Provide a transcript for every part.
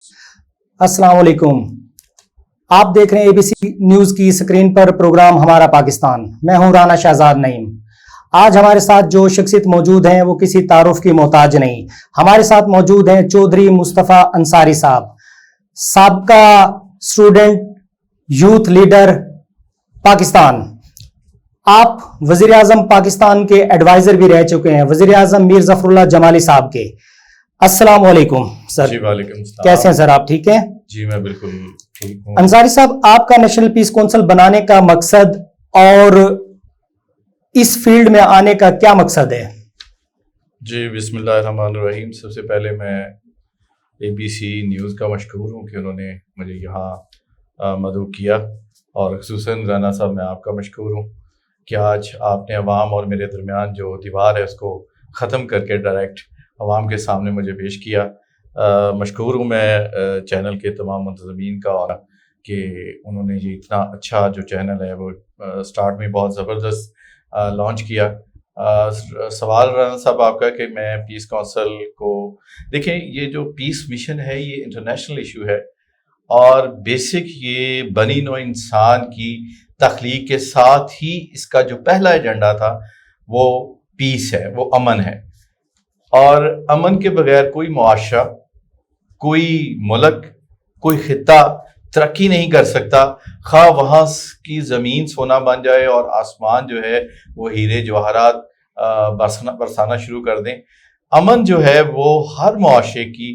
अस्सलाम वालेकुम। आप देख रहे हैं एबीसी न्यूज की स्क्रीन पर प्रोग्राम हमारा पाकिस्तान। मैं हूं राना शहजाद नईम। आज हमारे साथ जो शख्सियत मौजूद हैं वो किसी तारुफ की मोहताज नहीं। हमारे साथ मौजूद हैं चौधरी मुस्तफ़ा अंसारी साहब, साबका स्टूडेंट यूथ लीडर पाकिस्तान। आप वजीर आजम पाकिस्तान के एडवाइजर भी रह चुके हैं, वजीर आजम मीर जफरुल्लाह जमाली साहब के। अस्सलाम वालेकुम सर। जी वालेकुम सलाम। कैसे हैं सर, आप ठीक हैं? जी मैं बिल्कुल ठीक हूँ। अंसारी साहब, आपका नेशनल पीस काउंसिल बनाने का मकसद और इस फील्ड में आने का क्या मकसद है? जी बिस्मिल्लाहिर्रहमानिर्रहीम। सबसे पहले मैं एबीसी न्यूज़ का मशकूर हूँ कि उन्होंने मुझे यहाँ मदऊ किया, और ख़ुसूसन राना साहब मैं आपका मशकूर हूँ कि आज आपने अवाम और मेरे दरमियान जो दीवार है उसको ख़त्म करके डायरेक्ट अवाम के सामने मुझे पेश किया। मशकूर हूँ मैं चैनल के तमाम मुंतज़मीन का, और कि उन्होंने ये इतना अच्छा जो चैनल है वो स्टार्ट में बहुत ज़बरदस्त लॉन्च किया। सवाल राना साहब आपका कि मैं पीस काउंसिल को, देखें ये जो पीस मिशन है ये इंटरनेशनल इशू है, और बेसिक ये बनी नौ इंसान की तख्लीक के साथ ही इसका जो पहला एजेंडा था वो पीस है, वो अमन है। और अमन के बगैर कोई मुआशरा, कोई मुल्क, कोई खित्ता तरक्की नहीं कर सकता, खा वहाँ की ज़मीन सोना बन जाए और आसमान जो है वो हीरे जवाहरात बरसाना शुरू कर दें। अमन जो है वो हर मुआशरे की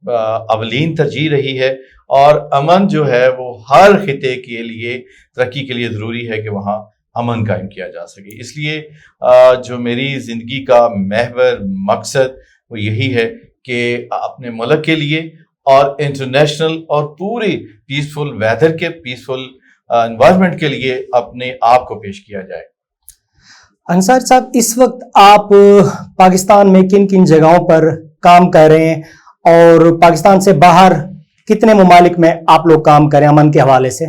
अवलीन तरजीह रही है, और अमन जो है वो हर खिते के लिए तरक्की के लिए ज़रूरी है कि वहाँ अमन कायम किया जा सके। इसलिए जो मेरी ज़िंदगी का महवर मकसद वो यही है कि अपने मुल्क के लिए और इंटरनेशनल और पूरी पीसफुल वेदर के, पीसफुल एनवायरनमेंट के लिए अपने आप को पेश किया जाए। अंसार साहब, इस वक्त आप पाकिस्तान में किन किन जगहों पर काम कर रहे हैं, और पाकिस्तान से बाहर कितने ममालिक में आप लोग काम करें अमन के हवाले से?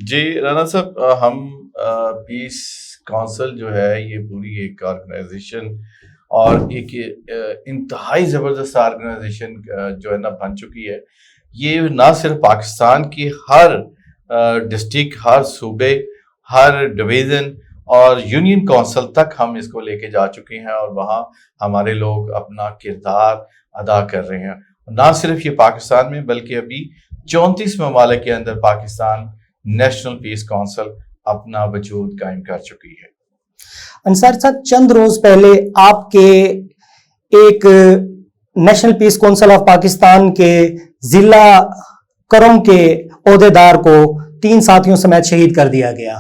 जी राना साहब, हम पीस काउंसिल जो है ये पूरी एक ऑर्गेनाइजेशन और एक इंतहाई ज़बरदस्त ऑर्गेनाइजेशन जो है ना बन चुकी है। ये ना सिर्फ पाकिस्तान की हर डिस्ट्रिक्ट, हर सूबे, हर डिवीज़न और यूनियन काउंसिल तक हम इसको लेके जा चुके हैं, और वहाँ हमारे लोग अपना किरदार अदा कर रहे हैं। ना सिर्फ ये पाकिस्तान में बल्कि अभी 34 ममालिक के अंदर पाकिस्तान नेशनल पीस काउंसिल अपना वजूद कायम कर चुकी है। अंसार साहब, चंद रोज पहले आपके एक national piece council of Pakistan के जिला करम के ओहदेदार को 3 साथियों समेत शहीद कर दिया गया।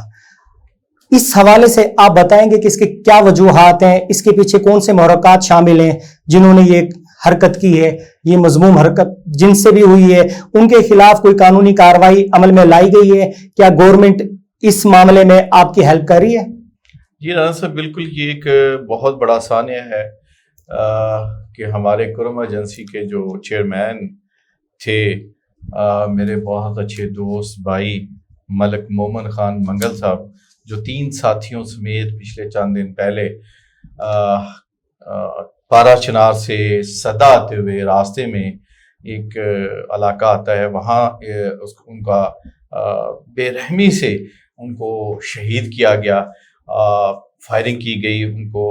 इस हवाले से आप बताएंगे कि इसके क्या वजूहात हैं, इसके पीछे कौन से मुहर्रिकात शामिल हैं जिन्होंने ये हरकत की है, ये मजमूम हरकत जिनसे भी हुई है, उनके खिलाफ कोई कानूनी कार्रवाई अमल में लाई गई है? क्या गवर्नमेंट इस मामले में आपकी हेल्प कर रही है? जी राना साहब, बिल्कुल ये एक बहुत बड़ा सानिया है कि हमारे कुरम एजेंसी के जो चेयरमैन थे, मेरे बहुत अच्छे दोस्त भाई मलिक मोमन खान मंगल साहब, जो 3 साथियों समेत पिछले चंद दिन पहले पारा चिनार से सदा आते हुए रास्ते में एक इलाका आता है, वहाँ उनका बेरहमी से उनको शहीद किया गया, फायरिंग की गई उनको,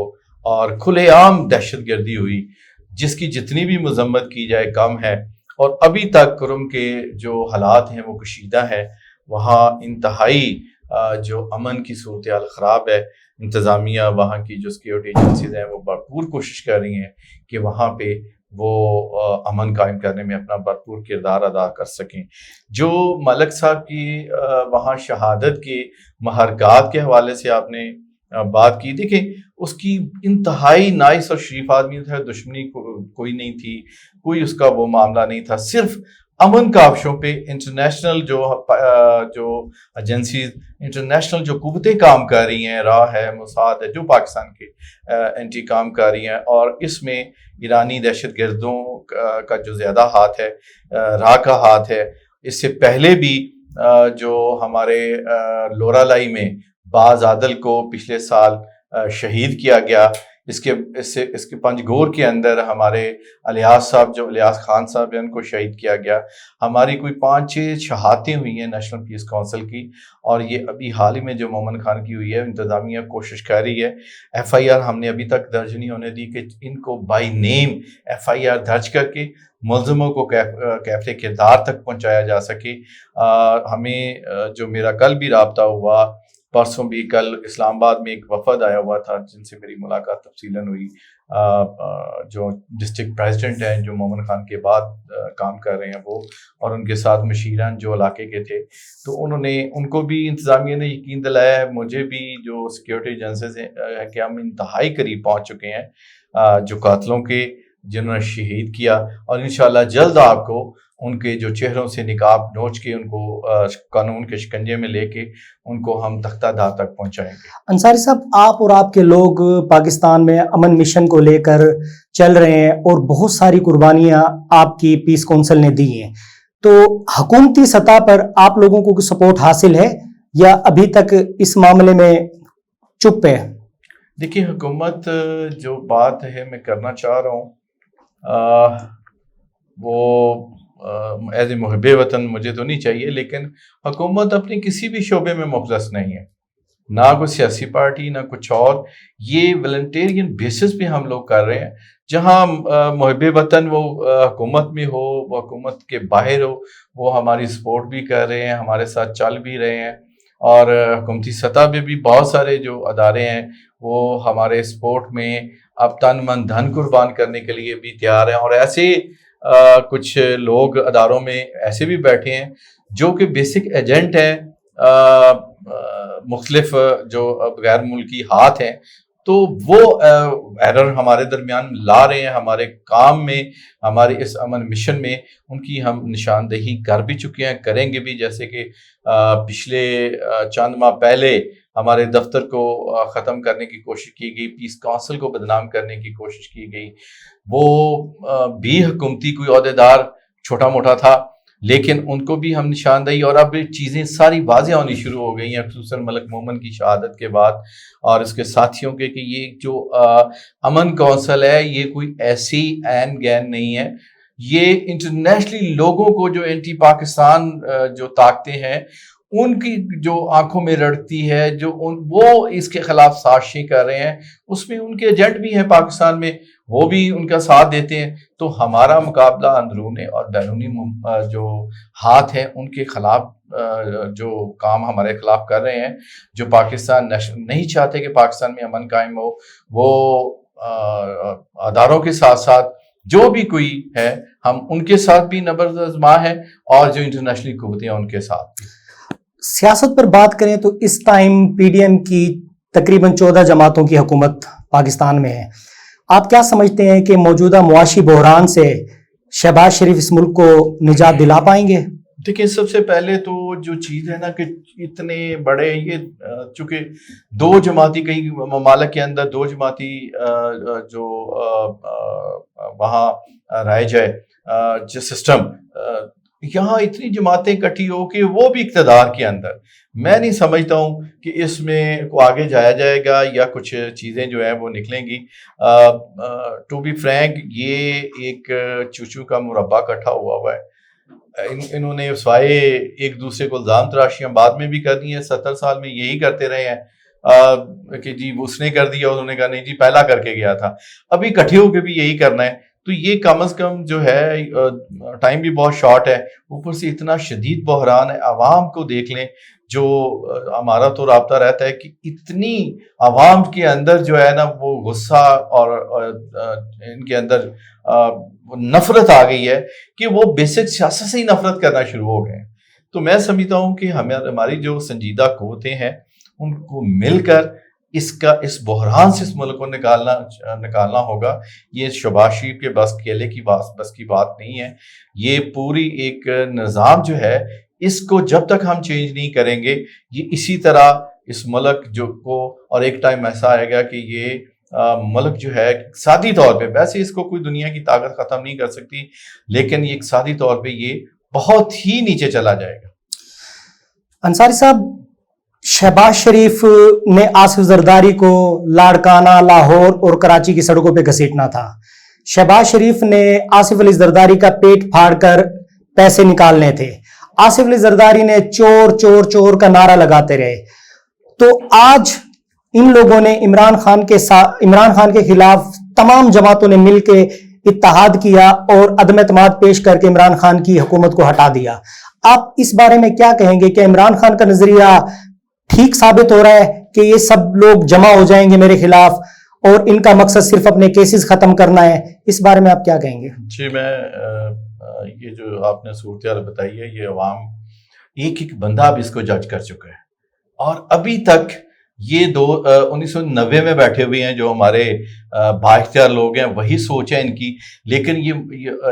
और खुलेआम दहशतगर्दी हुई, जिसकी जितनी भी मजम्मत की जाए कम है। और अभी तक कुरम के जो हालात हैं वो कशीदा है, वहाँ इंतहाई जो अमन की सूरत हाल ख़राब है। इंतज़ामिया, वहाँ की जो सिक्योरिटी एजेंसीज हैं वो भरपूर कोशिश कर रही हैं कि वहाँ पे वो अमन कायम करने में अपना भरपूर किरदार अदा कर सकें। जो मलिक साहब की वहाँ शहादत के महरकात के हवाले से आपने बात की, देखिए उसकी इंतहाई नाइस और शरीफ आदमी था, दुश्मनी कोई नहीं थी, कोई उसका वो मामला नहीं था। सिर्फ अमन काबशों पे इंटरनेशनल जो एजेंसीज, इंटरनेशनल जो कुव्वतें काम कर रही हैं, राह है, मोसाद है, जो पाकिस्तान के एंटी काम कर रही हैं, और इसमें ईरानी दहशत गर्दों का जो ज़्यादा हाथ है, राह का हाथ है। इससे पहले भी जो हमारे लोरालाई में बाज आदल को पिछले साल शहीद किया गया, اس کے پنجگور کے اندر ہمارے الیاس صاحب، جو الیاس خان صاحب ہیں، ان کو شہید کیا گیا. ہماری کوئی 5-6 شہادتیں ہوئی ہیں نیشنل پیس کونسل کی، اور یہ ابھی حال ہی میں جو مومن خان کی ہوئی ہے، انتظامیہ کوشش کر رہی ہے. FIR ہم نے ابھی تک درج نہیں ہونے دی کہ ان کو بائی نیم FIR درج کر کے ملزموں کو کیفے کردار تک پہنچایا جا سکے. ہمیں جو میرا کل بھی رابطہ ہوا، پرسوں بھی، کل اسلام آباد میں ایک وفد آیا ہوا تھا جن سے میری ملاقات تفصیلاً ہوئی، جو ڈسٹرکٹ پریزیڈنٹ ہیں جو مومن خان کے بعد کام کر رہے ہیں وہ، اور ان کے ساتھ مشیران جو علاقے کے تھے. تو ان کو بھی انتظامیہ نے یقین دلایا ہے، مجھے بھی جو سیکیورٹی ایجنسیز ہیں، کہ ہم انتہائی قریب پہنچ چکے ہیں جو قاتلوں کے، جنہوں نے شہید کیا، اور انشاءاللہ جلد آپ کو ان کے جو چہروں سے نقاب نوچ کے ان کو قانون کے شکنجے میں لے کے ان کو ہم تختہ دار تک پہنچائیں گے. انصاری صاحب، آپ اور آپ کے لوگ پاکستان میں امن مشن کو لے کر چل رہے ہیں اور بہت ساری قربانیاں آپ کی پیس کونسل نے دی ہیں، تو حکومتی سطح پر آپ لوگوں کو سپورٹ حاصل ہے یا ابھی تک اس معاملے میں چپ ہے؟ دیکھیے، حکومت جو بات ہے میں کرنا چاہ رہا ہوں، وہ ایز اے محب وطن مجھے تو نہیں چاہیے، لیکن حکومت اپنے کسی بھی شعبے میں مخلص نہیں ہے، نہ کوئی سیاسی پارٹی نہ کچھ اور. یہ والنٹیرین بیسس پہ ہم لوگ کر رہے ہیں. جہاں محب وطن وہ حکومت میں ہو، وہ حکومت کے باہر ہو، وہ ہماری سپورٹ بھی کر رہے ہیں، ہمارے ساتھ چل بھی رہے ہیں، اور حکومتی سطح پہ بھی بہت سارے جو ادارے ہیں وہ ہمارے سپورٹ میں اب تن من دھن قربان کرنے کے لیے بھی تیار ہیں. اور ایسے کچھ لوگ اداروں میں ایسے بھی بیٹھے ہیں جو کہ بیسک ایجنٹ ہیں، مختلف جو غیر ملکی ہاتھ ہیں، تو وہ ایرر ہمارے درمیان لا رہے ہیں. ہمارے کام میں، ہمارے اس امن مشن میں ان کی ہم نشاندہی کر بھی چکے ہیں، کریں گے بھی. جیسے کہ پچھلے چند ماہ پہلے ہمارے دفتر کو ختم کرنے کی کوشش کی گئی، پیس کونسل کو بدنام کرنے کی کوشش کی گئی. وہ بھی حکومتی کوئی عہدیدار چھوٹا موٹا تھا، لیکن ان کو بھی ہم نشاندہی، اور اب چیزیں ساری واضح ہونی شروع ہو گئی ہیں، خصوصاً ملک مومن کی شہادت کے بعد اور اس کے ساتھیوں کے، کہ یہ جو امن کونسل ہے یہ کوئی ایسی عین گین نہیں ہے. یہ انٹرنیشنلی لوگوں کو جو اینٹی پاکستان جو طاقتیں ہیں ان کی جو آنکھوں میں رڑتی ہے، جو وہ اس کے خلاف سازشیں کر رہے ہیں، اس میں ان کے ایجنٹ بھی ہیں پاکستان میں، وہ بھی ان کا ساتھ دیتے ہیں. تو ہمارا مقابلہ اندرونی اور بیرونی جو ہاتھ ہیں ان کے خلاف جو کام ہمارے خلاف کر رہے ہیں، جو پاکستان نہیں چاہتے کہ پاکستان میں امن قائم ہو، وہ اداروں کے ساتھ ساتھ جو بھی کوئی ہے، ہم ان کے ساتھ بھی نبرد آزما ہے، اور جو انٹرنیشنل قوتیں ہیں ان کے ساتھ بھی. سیاست پر بات کریں تو اس ٹائم PDM کی تقریباً 14 جماعتوں کی حکومت پاکستان میں ہے. آپ کیا سمجھتے ہیں کہ موجودہ معاشی بحران سے شہباز شریف اس ملک کو نجات دلا پائیں گے؟ دیکھیں، سب سے پہلے تو جو چیز ہے نا کہ اتنے بڑے یہ چونکہ 2 جماعتی کئی ممالک کے اندر 2 جماعتی جو وہاں رائج ہے جو سسٹم، یہاں اتنی جماعتیں اکٹھی ہو کہ وہ بھی اقتدار کے اندر، میں نہیں سمجھتا ہوں کہ اس میں کو آگے جایا جائے گا یا کچھ چیزیں جو ہیں وہ نکلیں گی. ٹو بی فرینک، یہ ایک چوچو کا مربع اکٹھا ہوا ہے. انہوں نے سوائے ایک دوسرے کو الزام تراشیاں بعد میں بھی کر دی ہیں. 70 سال میں یہی کرتے رہے ہیں کہ جی اس نے کر دیا، انہوں نے کہا نہیں جی پہلا کر کے گیا تھا، ابھی اکٹھے ہو کے بھی یہی کرنا ہے. تو یہ کم از کم جو ہے، ٹائم بھی بہت شارٹ ہے، اوپر سے اتنا شدید بحران ہے. عوام کو دیکھ لیں، جو ہمارا تو رابطہ رہتا ہے کہ اتنی عوام کے اندر جو ہے نا وہ غصہ اور ان کے اندر نفرت آ گئی ہے کہ وہ بیسک سیاست سے ہی نفرت کرنا شروع ہو گئے ہیں. تو میں سمجھتا ہوں کہ ہماری جو سنجیدہ قوتیں ہیں ان کو مل کر اس بحران سے اس ملک کو نکالنا ہوگا. یہ شہباز شریف کے بس کی بات نہیں ہے. یہ پوری ایک نظام جو ہے، اس کو جب تک ہم چینج نہیں کریں گے، یہ اسی طرح اس ملک اور ایک ٹائم ایسا آئے گا کہ یہ ملک جو ہے اقتصادی طور پہ، ویسے اس کو کوئی دنیا کی طاقت ختم نہیں کر سکتی، لیکن یہ اقتصادی طور پہ یہ بہت ہی نیچے چلا جائے گا. انصاری صاحب، शहबाज शरीफ ने आसिफ जरदारी को लाड़काना, लाहौर और कराची की सड़कों पे घसीटना था। शहबाज शरीफ ने आसिफ अली जरदारी का पेट फाड़कर पैसे निकालने थे। आसिफ अली जरदारी ने चोर चोर चोर का नारा लगाते रहे। तो आज इन लोगों ने इमरान खान के खिलाफ तमाम जमातों ने मिलकर इत्तेहाद किया और अदम एतमाद पेश करके इमरान खान की हुकूमत को हटा दिया। आप इस बारे में क्या कहेंगे कि इमरान खान का नजरिया ठीक साबित हो रहा है कि ये सब लोग जमा हो जाएंगे मेरे खिलाफ और इनका मकसद सिर्फ अपने केसेस खत्म करना है? इस बारे में आप क्या कहेंगे? जी, मैं ये जो आपने सूरत बताई है, ये अवाम एक एक बंदा अब इसको जज कर चुका है और अभी तक ये 1990 में बैठे हुए हैं जो हमारे बाइख्तियार लोग हैं, वही सोच है इनकी। लेकिन ये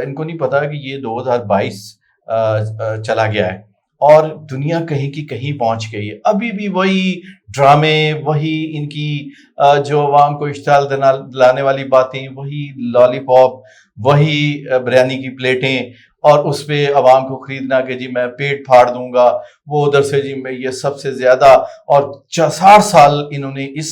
इनको नहीं पता कि ये 2022 चला गया है और दुनिया कहीं की कहीं पहुंच गई है। अभी भी वही ड्रामे, वही इनकी जो अवाम को इश्ताल दिलाने वाली बातें, वही लॉलीपॉप, वही बिरयानी की प्लेटें और उस पे अवाम को खरीदना कि जी मैं पेट फाड़ दूंगा, वो उधर से जी मैं ये सबसे ज्यादा। और 60 साल इन्होंने इस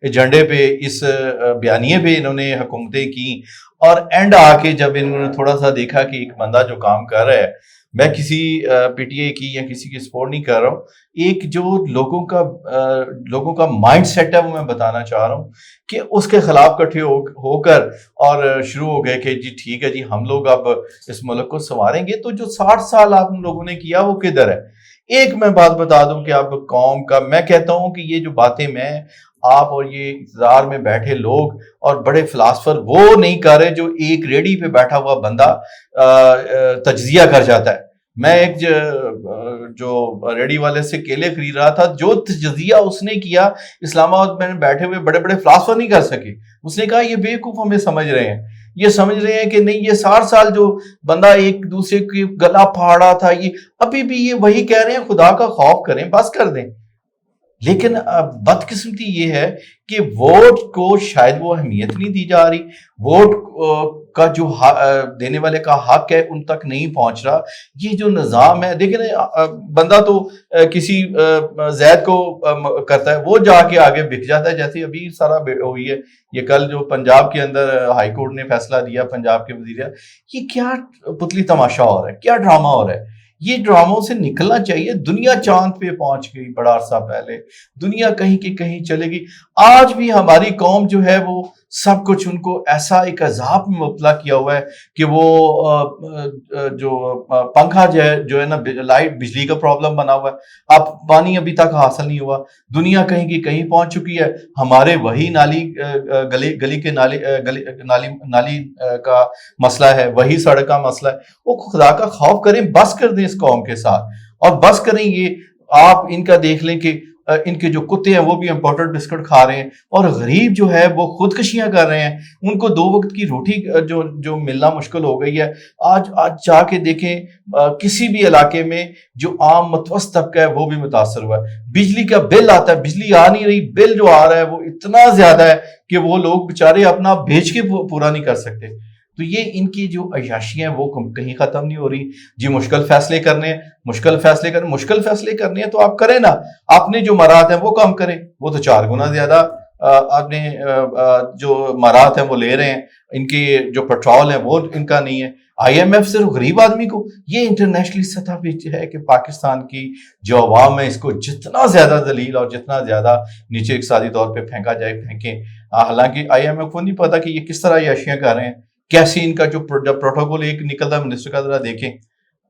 एजेंडे पे, इस बयानिए पे इन्होंने हुकूमतें की और एंड आके जब इन्होंने थोड़ा सा देखा कि एक बंदा जो काम कर रहा है, मैं किसी पीटीआई की या किसी की सपोर्ट नहीं कर रहा हूँ, एक जो लोगों का माइंड सेट है वो मैं बताना चाह रहा हूँ कि उसके खिलाफ इकट्ठे होकर और शुरू हो गए कि जी ठीक है जी हम लोग अब इस मुल्क को संवारेंगे। तो जो 60 साल आप लोगों ने किया वो किधर है? एक मैं बात बता दूं कि आप कौम का, मैं कहता हूं कि ये जो बातें मैं आप और ये इक़्तिदार में बैठे लोग और बड़े फिलासफर वो नहीं कर रहे जो एक रेडी पे बैठा हुआ बंदा तज्जिया कर जाता है। मैं एक जो रेडी वाले से केले खरीद रहा था, जो तज्जिया उसने किया इस्लामाबाद में बैठे हुए बड़े बड़े फिलासफर नहीं कर सके। उसने कहा ये बेवकूफ हमें समझ रहे हैं, ये समझ रहे हैं कि नहीं, ये 60 साल जो बंदा एक दूसरे की गला फाड़ा था, ये अभी भी ये वही कह रहे हैं खुदा का खौफ करें, बस कर दें। लेकिन बदकिस्मती ये है कि वोट को शायद वो अहमियत नहीं दी जा रही, वोट का जो देने वाले का हक है उन तक नहीं पहुंच रहा। ये जो निज़ाम है, देखिए बंदा तो किसी जैद को करता है, वो जाके आगे बिक जाता है, जैसे अभी सारा हुई है। ये कल जो पंजाब के अंदर हाई कोर्ट ने फैसला दिया, पंजाब के वजीर, ये क्या पुतली तमाशा हो रहा है, क्या ड्रामा हो रहा है? ये ड्रामों से निकलना चाहिए। दुनिया चांद पे पहुंच गई बड़ा अरसा पहले, दुनिया कहीं की कहीं चलेगी। आज भी हमारी कौम जो है वो सब कुछ उनको ऐसा एक अजाब में मुब्तला किया हुआ है कि वो जो पंखा जो है ना, लाइट बिजली का प्रॉब्लम बना हुआ है, अब पानी अभी तक हासिल नहीं हुआ। दुनिया कहीं की कहीं पहुंच चुकी है। हमारे वही गली के नाली का मसला है, वही सड़क का मसला है। वो खुदा का खौफ करें, बस कर दें इस कौम के साथ, और बस करें। ये आप इनका देख लें कि इनके जो कुत्ते हैं वो भी इम्पोर्टेड बिस्कुट खा रहे हैं और गरीब जो है वो खुदकशियां कर रहे हैं। उनको 2 वक्त की रोटी जो मिलना मुश्किल हो गई है। आज जाके देखें किसी भी इलाके में जो आम मतवस्त तबका है वो भी मुतासर हुआ है। बिजली का बिल आता है, बिजली आ नहीं रही, बिल जो आ रहा है वो इतना ज्यादा है कि वो लोग बेचारे अपना बेच के पूरा नहीं कर सकते। तो ये इनकी जो अयाशियां हैं वो कहीं खत्म नहीं हो रही। जी मुश्किल फैसले करने हैं, मुश्किल फैसले करने हैं तो आप करें ना, आपने जो मराहत है वो कम करें। वो तो 4 गुना ज्यादा आपने जो मराहत है वो ले रहे हैं। इनके जो पेट्रोल है वो इनका नहीं है। IMF सिर्फ गरीब आदमी को, ये इंटरनेशनली सतह पे है कि पाकिस्तान की जो अवाम है इसको जितना ज्यादा दलील और जितना ज्यादा नीचे इक़्तिसादी तौर पे फेंका जाए फेंकें। हालांकि IMF को नहीं पता कि ये किस तरह अयाशियां कर रहे हैं, कैसे इनका जो प्रोटोकॉल एक निकलता मिनिस्टर का जरा देखें।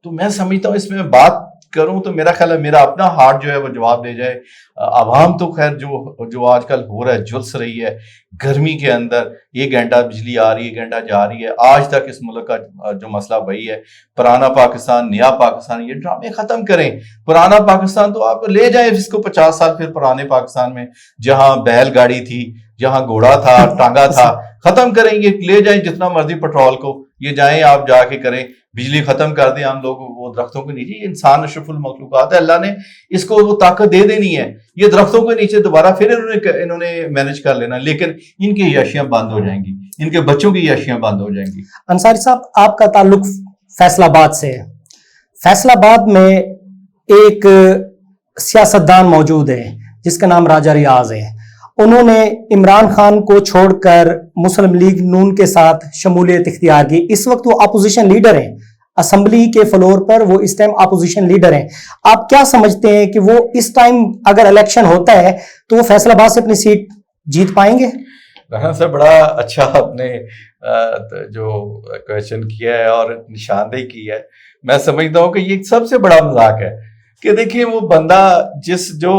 तो मैं समझता हूँ इसमें बात करूं तो मेरा ख्याल है मेरा अपना हार्ट जो है वो जवाब दे जाए। आवाम तो खैर जो आजकल हो रहा है, झुलस रही है गर्मी के अंदर। 1 घंटा बिजली आ रही है, 1 घंटा जा रही है। आज तक इस मुल्क का जो मसला वही है, पुराना पाकिस्तान नया पाकिस्तान। ये ड्रामे खत्म करें। पुराना पाकिस्तान तो आप ले जाए इसको 50 साल फिर पुराने पाकिस्तान में, जहां बैलगाड़ी थी, जहां घोड़ा था, टांगा था, खत्म करें। ये ले जाएं जितना मर्जी पेट्रोल को, ये जाएं आप जाके करें। बिजली खत्म कर दें हम लोग वो दरख्तों के नीचे। इंसान अशरफुल मखलूकात है, अल्लाह ने इसको वो ताकत दे देनी है। ये दरख्तों के नीचे दोबारा फिर इन्होंने मैनेज कर लेना, लेकिन इनकी याशियां बंद हो जाएंगी, इनके बच्चों की याशियां बंद हो जाएंगी। अंसारी साहब, आपका ताल्लुक फैसलाबाद से है। फैसलाबाद में एक सियासतदान मौजूद है जिसका नाम राजा रियाज है। उन्होंने इमरान खान को छोड़कर मुस्लिम लीग नून के साथ शमूलियत इख्तियार की। इस वक्त वो अपोजिशन लीडर हैं, असेंबली के फ्लोर पर वो इस टाइम अपोजिशन लीडर हैं। आप क्या समझते हैं कि वो इस टाइम अगर इलेक्शन होता है तो वो फैसलाबाद से अपनी सीट जीत पाएंगे? राना साहब बड़ा अच्छा आपने जो क्वेश्चन किया है और निशानदेही की है। मैं समझता हूँ कि ये सबसे बड़ा मजाक है कि देखिए वो बंदा जो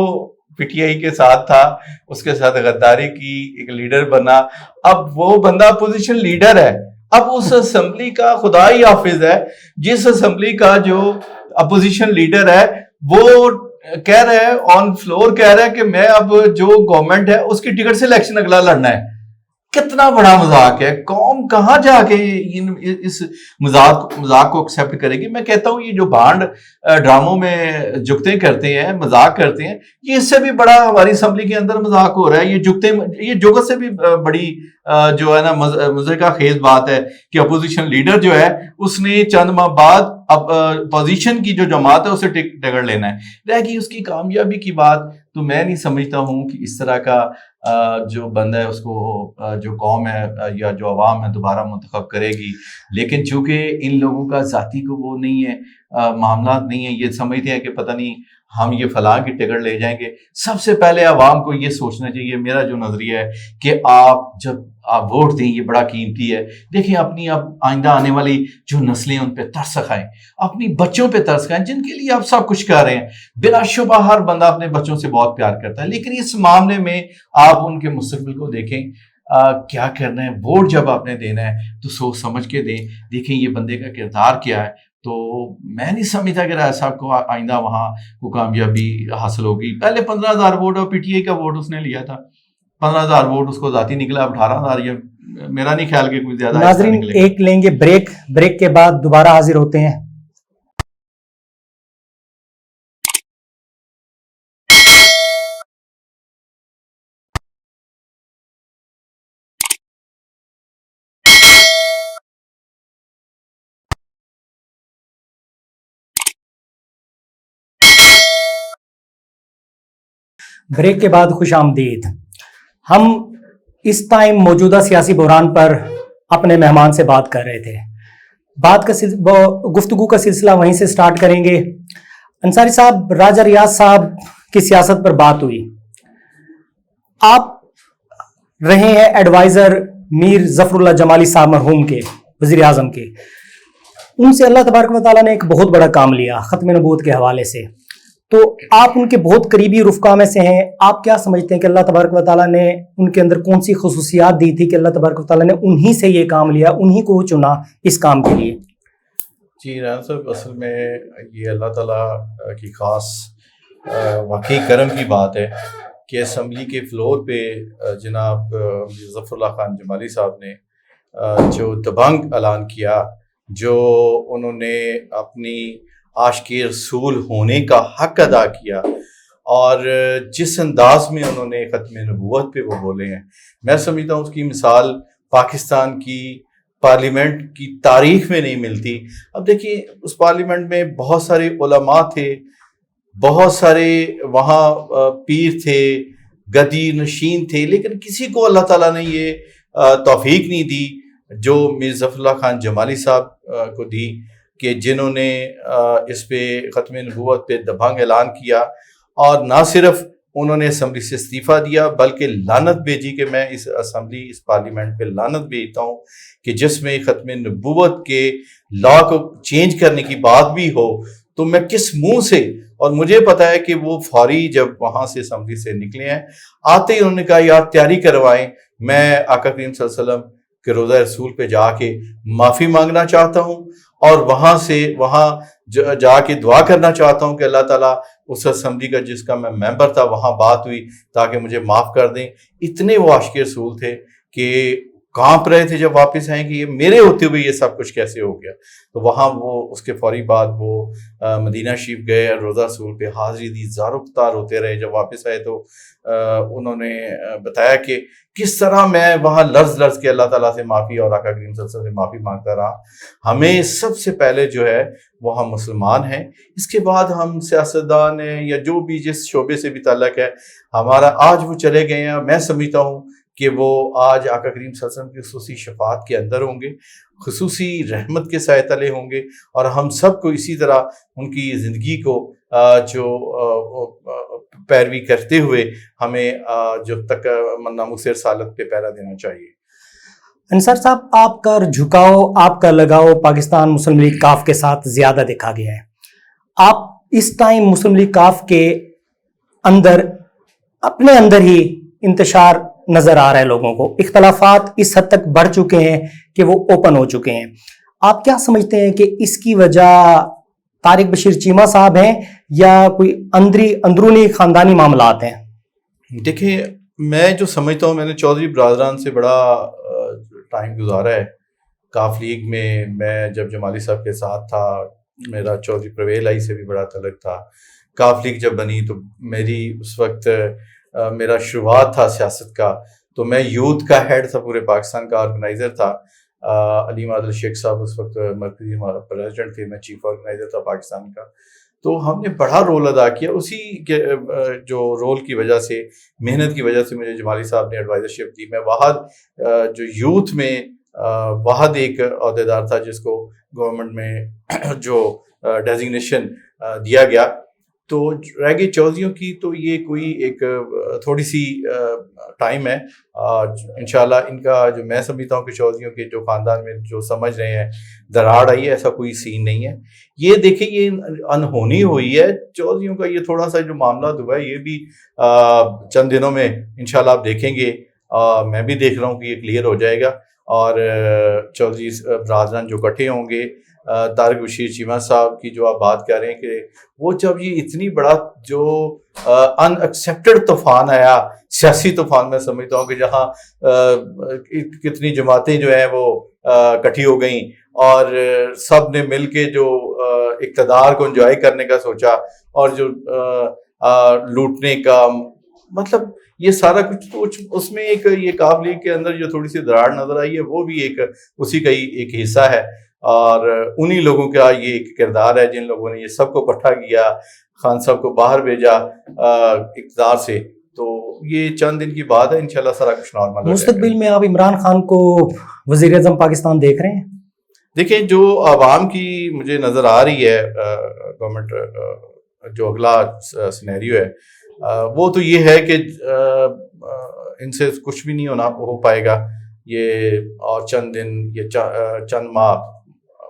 पीटीआई के साथ था उसके साथ गद्दारी की, एक लीडर बना, अब वो बंदा अपोजिशन लीडर है। अब उस असेंबली का खुदा ही हाफिज है, जिस असेंबली का जो अपोजिशन लीडर है वो कह रहा है ऑन फ्लोर, कह रहा है कि मैं अब जो गवर्नमेंट है उसकी टिकट से इलेक्शन अगला लड़ना है। कितना बड़ा मजाक है। कौम कहाँ जाके इस मजाक को एक्सेप्ट करेगी? मैं कहता हूँ ये जो भांड ड्रामों में जुगते करते हैं, मजाक करते हैं, ये इससे भी बड़ा हमारी असेंबली के अंदर मजाक हो रहा है। ये जुगत से भी बड़ी जो है ना मजे का खेज बात है कि अपोजिशन लीडर जो है उसने चंद माह बाद अब पोजीशन की जो जमात है उसे टिकट लेना है। रह गई उसकी कामयाबी की बात, तो मैं नहीं समझता हूँ कि इस तरह का जो बंदा है उसको जो कौम है या जो अवाम है दोबारा मुंतखब करेगी। लेकिन चूंकि इन लोगों का जाती को वो नहीं है, मामला नहीं है, ये समझते हैं कि पता नहीं हम ये फलां की टिकट ले जाएंगे। सबसे पहले अवाम को ये सोचना चाहिए, मेरा जो नजरिया है, कि आप जब आप वोट दें ये बड़ा कीमती है। देखिए अपनी अब आइंदा आने वाली जो नस्लें उन पे तरस खाएं, अपनी बच्चों पे तरस खाएं जिनके लिए आप सब कुछ कर रहे हैं। बिलाशुबा हर बंदा अपने बच्चों से बहुत प्यार करता है, लेकिन इस मामले में आप उनके मुस्तकबिल को देखें। क्या करना है, वोट जब आपने देना है तो सोच समझ के दें। देखें ये बंदे का किरदार क्या है। तो मैं नहीं समझता कि राय साहब को आइंदा वहां को कामयाबी हासिल होगी। पहले 15,000 वोट और पीटीआई का वोट उसने लिया था, 15,000 वोट उसको जाती निकला, अब 18,000। ये मेरा नहीं ख्याल कि कोई ज्यादा। नाजरीन एक लेंगे ब्रेक के बाद दोबारा हाजिर होते हैं। ब्रेक के बाद खुश आमदीद। हम इस टाइम मौजूदा सियासी बहरान पर अपने मेहमान से बात कर रहे थे। गुफ्तगू का सिलसिला वहीं से स्टार्ट करेंगे। अंसारी साहब, राजा रियाज साहब की सियासत पर बात हुई। आप रहे हैं एडवाइजर मीर जफरुल्लाह जमाली साहब मरहूम के, वजीर आजम के। उनसे अल्लाह तबारक व तआला ने एक बहुत बड़ा काम लिया खत्म नबूवत के हवाले से, तो आप उनके बहुत करीबी रुफ़का में से हैं। आप क्या समझते हैं कि अल्लाह तबारक व तआला ने उनके अंदर कौन सी खुसूसियात दी थी कि अल्लाह तबारक व तआला ने उन्हीं से ये काम लिया, उन्हीं को चुना इस काम के लिए? जी राना साहब, असल में ये अल्लाह ताला की ख़ास वाकई करम की बात है कि असम्बली के फ्लोर पे जनाब ज़फ़रुल्लाह खान जमाली साहब ने जो दबंग ऐलान किया, जो उन्होंने अपनी आशिक़े रसूल होने का हक अदा किया और जिस अंदाज में उन्होंने ख़त्म नबूवत पे वो बोले हैं, मैं समझता हूँ उसकी मिसाल पाकिस्तान की पार्लियामेंट की तारीख में नहीं मिलती। अब देखिए उस पार्लियामेंट में बहुत सारे उलमा थे, बहुत सारे वहाँ पीर थे, गदी नशीन थे, लेकिन किसी को अल्लाह ताला ने ये तौफीक नहीं दी जो मीर ज़फ़रुल्लाह खान जमाली साहब को दी, कि जिन्होंने इस पे ख़त्म नबूवत पे दबंग ऐलान किया और ना सिर्फ उन्होंने असम्बली से इस्तीफ़ा दिया बल्कि लानत भेजी कि मैं इस असम्बली इस पार्लियामेंट पे लानत भेजता हूँ कि जिसमें ख़त्म नबूवत के लॉ को चेंज करने की बात भी हो तो मैं किस मुंह से। और मुझे पता है कि वो फौरी जब वहाँ से असम्बली से निकले हैं, आते ही उन्होंने कहा यार तैयारी करवाएं, मैं आका करीम सल्लल्लाहु अलैहि वसल्लम के रोज़ा रसूल पे जाके माफ़ी मांगना चाहता हूँ और वहाँ जाके दुआ करना चाहता हूँ कि अल्लाह ताला उस असम्बली का जिसका मैं मेंबर था वहाँ बात हुई ताकि मुझे माफ़ कर दें। इतने वो आशिक़े रसूल थे कि کانپ رہے تھے جب واپس آئیں کہ یہ میرے ہوتے ہوئے یہ سب کچھ کیسے ہو گیا. تو وہاں وہ اس کے فوری بعد وہ مدینہ شریف گئے, روضہ رسول پہ حاضری دی, زارو قطار ہوتے رہے. جب واپس آئے تو انہوں نے بتایا کہ کس طرح میں وہاں لرز لرز کے اللہ تعالیٰ سے معافی اور آقا کریم صلی اللہ علیہ وسلم سے معافی مانگتا رہا. ہمیں سب سے پہلے جو ہے وہ ہم مسلمان ہیں, اس کے بعد ہم سیاستدان ہیں یا جو بھی جس شعبے سے بھی تعلق ہے ہمارا, آج وہ چلے گئے ہیں. میں سمجھتا ہوں کہ وہ آج آقا کریم صلی اللہ علیہ وسلم کی خصوصی شفاعت کے اندر ہوں گے, خصوصی رحمت کے سائے تلے ہوں گے, اور ہم سب کو اسی طرح ان کی زندگی کو جو پیروی کرتے ہوئے ہمیں جب تک ناموس رسالت پہ پہرا دینا چاہیے. انصار صاحب, آپ کا جھکاؤ, آپ کا لگاؤ پاکستان مسلم لیگ کاف کے ساتھ زیادہ دیکھا گیا ہے. آپ اس ٹائم مسلم لیگ کاف کے اندر اپنے اندر ہی انتشار نظر آ رہا ہے لوگوں کو, اختلافات اس حد تک بڑھ چکے ہیں کہ وہ اوپن ہو چکے ہیں. آپ کیا سمجھتے ہیں کہ اس کی وجہ طارق بشیر چیمہ صاحب ہیں یا کوئی اندرونی خاندانی معاملات ہیں؟ دیکھیں, میں جو سمجھتا ہوں, میں نے چودھری برادران سے بڑا ٹائم گزارا ہے کاف لیگ میں. میں جب جمالی صاحب کے ساتھ تھا, میرا چودھری پرویز لائی سے بھی بڑا تعلق تھا. کاف لیگ جب بنی تو میری اس وقت میرا شروعات تھا سیاست کا, تو میں یوتھ کا ہیڈ تھا, پورے پاکستان کا آرگنائزر تھا. علیم عادل شیخ صاحب اس وقت مرکزی ہمارا پریزیڈنٹ تھے, میں چیف آرگنائزر تھا پاکستان کا. تو ہم نے بڑا رول ادا کیا. اسی کے جو رول کی وجہ سے, محنت کی وجہ سے مجھے جمالی صاحب نے ایڈوائزرشپ دی. میں واحد جو یوتھ میں واحد ایک عہدیدار تھا جس کو گورنمنٹ میں جو ڈیزگنیشن دیا گیا. تو رہ گئی چودھریوں کی, تو یہ کوئی ایک تھوڑی سی ٹائم ہے. انشاءاللہ ان کا جو میں سمجھتا ہوں کہ چودھریوں کے جو خاندان میں جو سمجھ رہے ہیں دراڑ آئی ہے, ایسا کوئی سین نہیں ہے. یہ دیکھیں, یہ انہونی ہوئی ہے چودھریوں کا. یہ تھوڑا سا جو معاملات ہوا ہے یہ بھی چند دنوں میں انشاءاللہ آپ دیکھیں گے, میں بھی دیکھ رہا ہوں کہ یہ کلیئر ہو جائے گا. اور چودھری برادران جو اکٹھے ہوں گے, طارق بشیر چیمہ صاحب کی جو آپ بات کر رہے ہیں کہ وہ جب یہ اتنی بڑا جو ان ایکسیپٹڈ طوفان آیا, سیاسی طوفان, میں سمجھتا ہوں کہ جہاں کتنی جماعتیں جو ہیں وہ اکٹھی ہو گئیں اور سب نے مل کے جو اقتدار کو انجوائے کرنے کا سوچا, اور جو لوٹنے کا, مطلب یہ سارا کچھ اس میں ایک یہ کاف لیگ کے اندر جو تھوڑی سی دراڑ نظر آئی ہے وہ بھی ایک اسی کا ہی ایک حصہ ہے. اور انہی لوگوں کا یہ ایک کردار ہے جن لوگوں نے یہ سب کو اکٹھا کیا, خان صاحب کو باہر بھیجا اقتدار سے. تو یہ چند دن کی بات ہے, انشاءاللہ سارا کچھ نارمل. مستقبل میں آپ عمران خان کو وزیر اعظم پاکستان دیکھ رہے ہیں؟ دیکھیں, جو عوام کی مجھے نظر آ رہی ہے گورنمنٹ جو اگلا سینیریو ہے وہ تو یہ ہے کہ ان سے کچھ بھی نہیں ہو پائے گا. یہ اور چند دن یا چند ماہ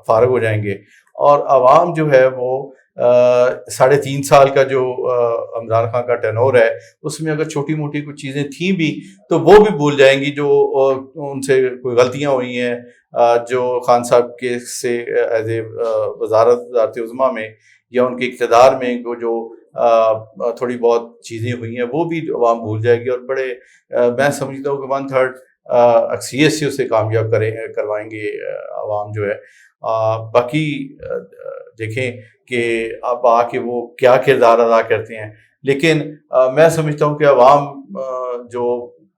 فارغ ہو جائیں گے, اور عوام جو ہے وہ 3.5 سال کا جو عمران خان کا ٹینور ہے اس میں اگر چھوٹی موٹی کچھ چیزیں تھیں بھی تو وہ بھی بھول جائیں گی, جو ان سے کوئی غلطیاں ہوئی ہیں جو خان صاحب کے سے ایز اے وزارت عظمیٰ میں یا ان کے اقتدار میں جو تھوڑی بہت چیزیں ہوئی ہیں وہ بھی عوام بھول جائے گی. اور بڑے میں سمجھتا ہوں کہ 1/3 اکثریت سے اسے کامیاب کروائیں گے عوام جو ہے. باقی دیکھیں کہ اب آ کے وہ کیا کردار ادا کرتے ہیں, لیکن میں سمجھتا ہوں کہ عوام جو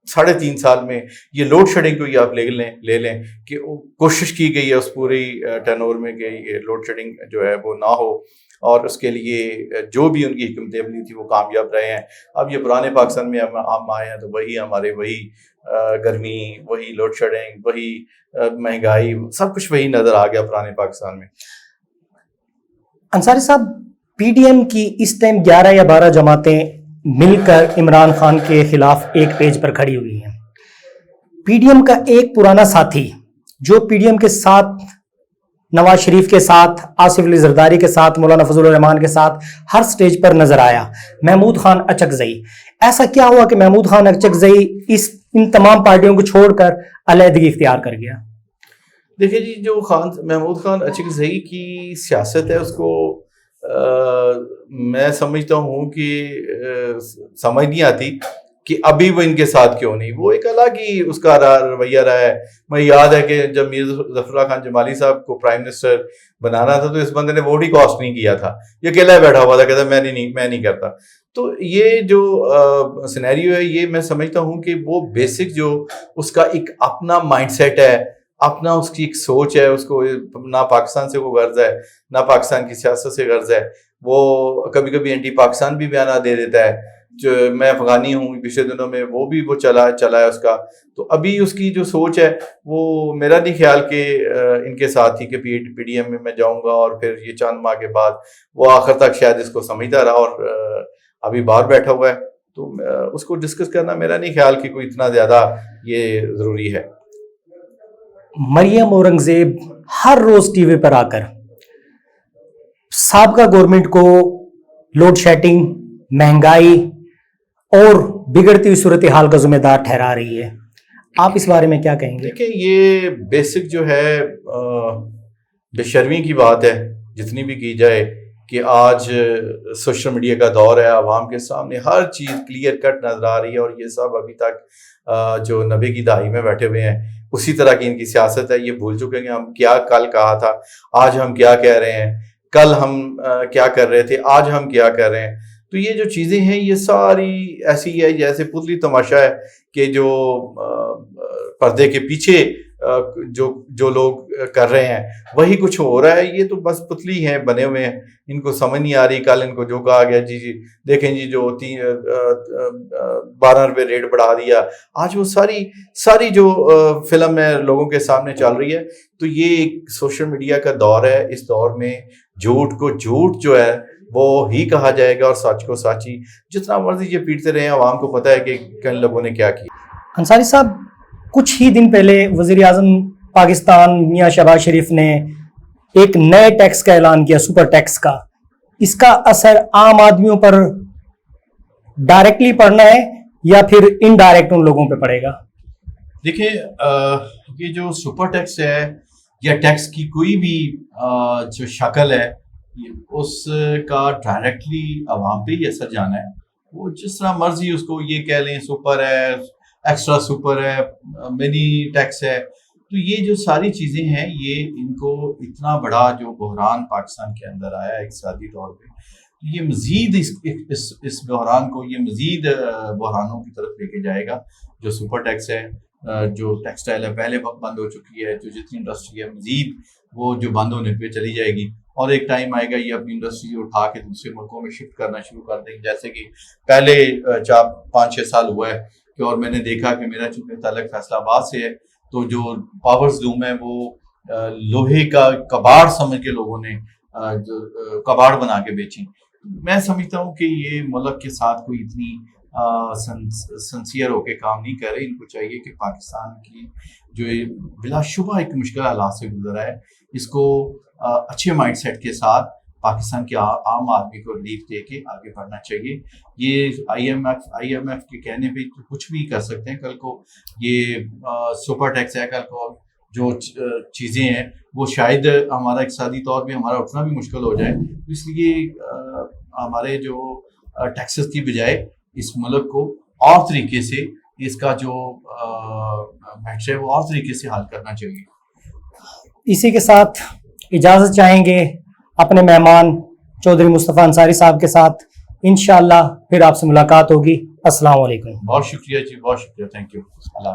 3.5 سال میں یہ لوڈ شیڈنگ کو ہی آپ لے لیں کہ کوشش کی گئی ہے اس پوری ٹینور میں کہ یہ لوڈ شیڈنگ جو ہے وہ نہ ہو, اور اس کے لیے جو بھی ان کی حکمت عملی تھی وہ کامیاب رہے ہیں. اب یہ پرانے پاکستان میں ہم آئے ہیں تو وہی ہمارے وہی گرمی, وہی لوڈ شیڈنگ, وہی مہنگائی, سب کچھ وہی نظر آ گیا پرانے پاکستان میں. انصاری صاحب, پی ڈی ایم کی اس ٹائم 11 یا 12 جماعتیں مل کر عمران خان کے خلاف ایک پیج پر کھڑی ہوئی ہیں. پی ڈی ایم کا ایک پرانا ساتھی جو پی ڈی ایم کے ساتھ نواز شریف کے ساتھ, آصف علی زرداری کے ساتھ, مولانا فضل الرحمان کے ساتھ ہر سٹیج پر نظر آیا, محمود خان اچکزئی. ایسا کیا ہوا کہ محمود خان اچکزئی ان تمام پارٹیوں کو چھوڑ کر علیحدگی اختیار کر گیا؟ دیکھیں جی, جو محمود خان اچکزئی کی سیاست ہے اس کو میں سمجھتا ہوں کہ سمجھ نہیں آتی. کہ ابھی وہ ان کے ساتھ کیوں نہیں. وہ ایک الگ ہی اس کا رویہ رہا ہے. مجھے یاد ہے کہ جب میر ظفر اللہ خان جمالی صاحب کو پرائم منسٹر بنانا تھا تو اس بندے نے ووٹ ہی کاسٹ نہیں کیا تھا, یہ اکیلا بیٹھا ہوا تھا, کہتا میں نہیں کرتا. تو یہ جو سینیریو ہے یہ میں سمجھتا ہوں کہ وہ بیسک جو اس کا ایک اپنا مائنڈ سیٹ ہے, اپنا اس کی ایک سوچ ہے, اس کو نہ پاکستان سے کوئی غرض ہے نہ پاکستان کی سیاست سے غرض ہے. وہ کبھی کبھی اینٹی پاکستان بھی بیانات دے دیتا ہے. جو میں افغانی ہوں پچھلے دنوں میں وہ چلا ہے اس کا. تو ابھی اس کی جو سوچ ہے وہ میرا نہیں خیال کہ ان کے ساتھ ہی کہ پی ڈی ایم میں جاؤں گا اور پھر یہ چند ماہ کے بعد وہ آخر تک شاید اس کو سمجھتا رہا اور ابھی باہر بیٹھا ہوا ہے. تو اس کو ڈسکس کرنا میرا نہیں خیال کہ کوئی اتنا زیادہ یہ ضروری ہے. مریم اورنگزیب ہر روز ٹی وی پر آ کر سابقہ گورنمنٹ کو لوڈ شیڈنگ, مہنگائی اور بگڑتی ہوئی صورتحال کا ذمہ دار ٹھہرا رہی ہے. آپ اس بارے میں کیا کہیں گے؟ دیکھیں یہ بیسک جو ہے بے شرمی کی بات ہے جتنی بھی کی جائے کہ آج سوشل میڈیا کا دور ہے, عوام کے سامنے ہر چیز کلیئر کٹ نظر آ رہی ہے, اور یہ سب ابھی تک جو 90 کی دہائی میں بیٹھے ہوئے ہیں اسی طرح کی ان کی سیاست ہے. یہ بھول چکے ہیں کہ ہم کیا کل کہا تھا, آج ہم کیا کہہ رہے ہیں, کل ہم کیا کر رہے تھے, آج ہم کیا کر رہے ہیں. تو یہ جو چیزیں ہیں یہ ساری ایسی ہے جیسے پتلی تماشا ہے کہ جو پردے کے پیچھے جو لوگ کر رہے ہیں وہی کچھ ہو رہا ہے. یہ تو بس پتلی ہیں, بنے ہوئے ہیں, ان کو سمجھ نہیں آ رہی. کل ان کو جو کہا گیا جی دیکھیں جی جو 12 روپے ریٹ بڑھا دیا, آج وہ ساری جو فلم ہے لوگوں کے سامنے چل رہی ہے. تو یہ سوشل میڈیا کا دور ہے. اس دور میں جھوٹ کو جھوٹ جو ہے وہ ہی کہا جائے گا اور سچ کو سچ ہی. جتنا مرضی یہ پیٹتے رہے, عوام کو پتہ ہے کہ کن لوگوں نے کیا کیا. انصاری صاحب, کچھ ہی دن پہلے وزیر اعظم پاکستان میاں شہباز شریف نے ایک نئے ٹیکس کا اعلان کیا, سپر ٹیکس کا. اس کا اثر عام آدمیوں پر ڈائریکٹلی پڑنا ہے یا پھر انڈائریکٹ ان لوگوں پہ پڑے گا؟ دیکھیں یہ جو سپر ٹیکس ہے یا ٹیکس کی کوئی بھی جو شکل ہے اس کا ڈائریکٹلی عوام پہ ہی اثر جانا ہے. وہ جس طرح مرضی اس کو یہ کہہ لیں, سپر ہے, ایکسٹرا سپر ہے, منی ٹیکس ہے. تو یہ جو ساری چیزیں ہیں یہ ان کو اتنا بڑا جو بحران پاکستان کے اندر آیا ہے اقتصادی طور پہ, یہ مزید اس بحران کو یہ مزید بحرانوں کی طرف لے کے جائے گا. جو سپر ٹیکس ہے, جو ٹیکسٹائل ہے پہلے بند ہو چکی ہے, جو جتنی انڈسٹری ہے مزید وہ جو بند ہونے پہ چلی جائے گی, اور ایک ٹائم آئے گا یہ اپنی انڈسٹری اٹھا کے دوسرے ملکوں میں شفٹ کرنا شروع کر دیں گے. جیسے کہ پہلے 5-6 سال ہوا ہے کہ, اور میں نے دیکھا کہ میرا چونکہ تعلق فیصل آباد سے ہے تو جو پاورز لوم ہے وہ لوہے کا کباڑ سمجھ کے لوگوں نے کباڑ بنا کے بیچی. میں سمجھتا ہوں کہ یہ ملک کے ساتھ کوئی اتنی سنسیئر ہو کے کام نہیں کر رہے. ان کو چاہیے کہ پاکستان کی جو بلا شبہ ایک مشکل حالات سے گزرا ہے اس کو اچھے مائنڈ سیٹ کے ساتھ پاکستان کے عام آدمی کو ریلیف دے کے آگے بڑھنا چاہیے. یہ آئی ایم ایف کے کہنے پہ کچھ بھی کر سکتے ہیں. کل کو یہ سپر ٹیکس ہے, کل کو جو چیزیں ہیں وہ شاید ہمارا اقتصادی طور پہ ہمارا اٹھنا بھی مشکل ہو جائے. اس لیے ہمارے جو ٹیکسز کی بجائے اس ملک کو اور طریقے سے اس کا جو میٹر ہے وہ اور طریقے سے حل کرنا چاہیے. اسی کے ساتھ اجازت چاہیں گے اپنے مہمان چودھری مصطفیٰ انصاری صاحب کے ساتھ. انشاءاللہ پھر آپ سے ملاقات ہوگی. السلام علیکم. بہت شکریہ جی, بہت شکریہ, تھینک یو. اللہ